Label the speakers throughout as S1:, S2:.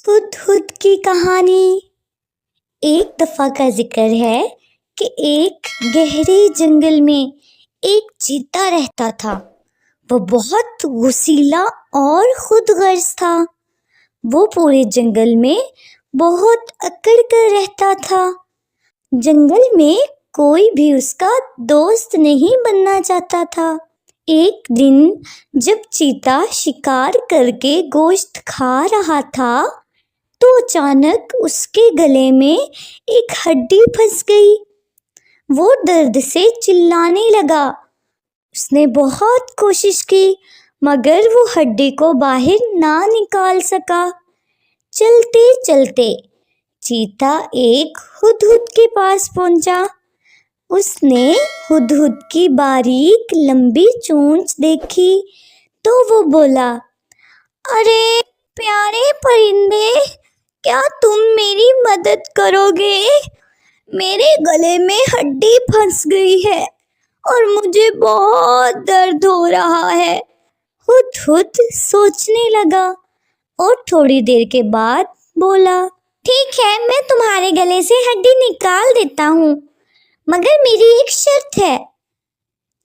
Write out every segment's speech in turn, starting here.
S1: ہدہد کی کہانی۔ ایک دفعہ کا ذکر ہے کہ ایک گہرے جنگل میں ایک چیتا رہتا تھا۔ وہ بہت غصیلا اور خود غرض تھا۔ وہ پورے جنگل میں بہت اکڑ کر رہتا تھا۔ جنگل میں کوئی بھی اس کا دوست نہیں بننا چاہتا تھا۔ ایک دن جب چیتا شکار کر کے گوشت کھا رہا تھا تو اچانک اس کے گلے میں ایک ہڈی پھنس گئی۔ وہ درد سے چلانے لگا۔ اس نے بہت کوشش کی مگر وہ ہڈی کو باہر نہ نکال سکا۔ چلتے چلتے چیتا ایک ہدہد کے پاس پہنچا۔ اس نے ہدہد کی باریک لمبی چونچ دیکھی تو وہ بولا، ارے پیارے پرندے، کیا تم میری مدد کرو گے؟ میرے گلے میں ہڈی پھنس گئی ہے اور مجھے بہت درد ہو رہا ہے۔ ہدہد سوچنے لگا اور تھوڑی دیر کے بعد بولا، ٹھیک ہے، میں تمہارے گلے سے ہڈی نکال دیتا ہوں مگر میری ایک شرط ہے۔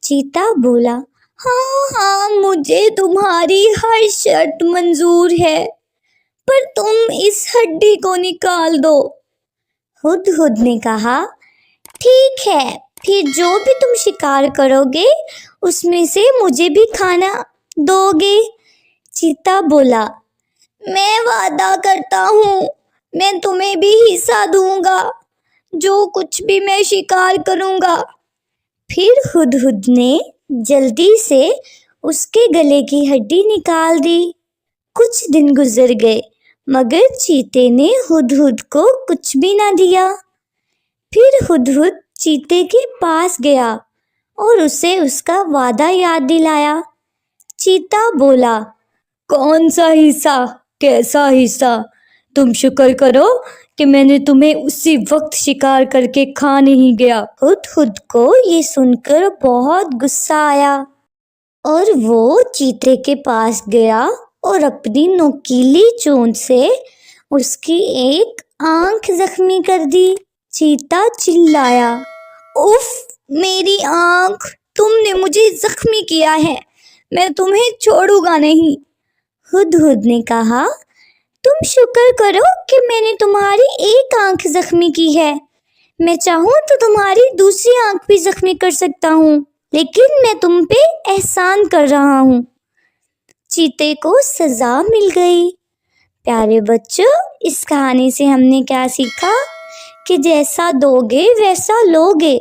S1: چیتا بولا، ہاں مجھے تمہاری ہر شرط منظور ہے، پر تم اس ہڈی کو نکال دو۔ ہدہد نے کہا، ٹھیک ہے، پھر جو بھی تم شکار کرو گے اس میں سے مجھے بھی کھانا دو گے۔ چیتا بولا، میں وعدہ کرتا ہوں میں تمہیں بھی حصہ دوں گا، جو کچھ بھی میں شکار کروں گا۔ پھر ہدہد نے جلدی سے اس کے گلے کی ہڈی نکال دی۔ کچھ دن گزر گئے مگر چیتے نے ہدہد کو کچھ بھی نہ دیا۔ پھر ہدہد چیتے کے پاس گیا اور اسے اس کا وعدہ یاد دلایا۔ چیتا بولا، کون سا حصہ؟ کیسا حصہ؟ تم شکر کرو کہ میں نے تمہیں اسی وقت شکار کر کے کھا نہیں گیا۔ ہدہد کو یہ سن کر بہت غصہ آیا اور وہ چیتے کے پاس گیا اور اپنی نوکیلی چونچ سے اس کی ایک آنکھ زخمی کر دی۔ چیتا چلایا، اف میری آنکھ، تم نے مجھے زخمی کیا ہے، میں تمہیں چھوڑوں گا نہیں۔ ہدہد نے کہا، تم شکر کرو کہ میں نے تمہاری ایک آنکھ زخمی کی ہے، میں چاہوں تو تمہاری دوسری آنکھ بھی زخمی کر سکتا ہوں، لیکن میں تم پہ احسان کر رہا ہوں۔ چیتے کو سزا مل گئی۔ پیارے بچوں، اس کہانی سے ہم نے کیا سیکھا کہ جیسا دو گے ویسا لو گے۔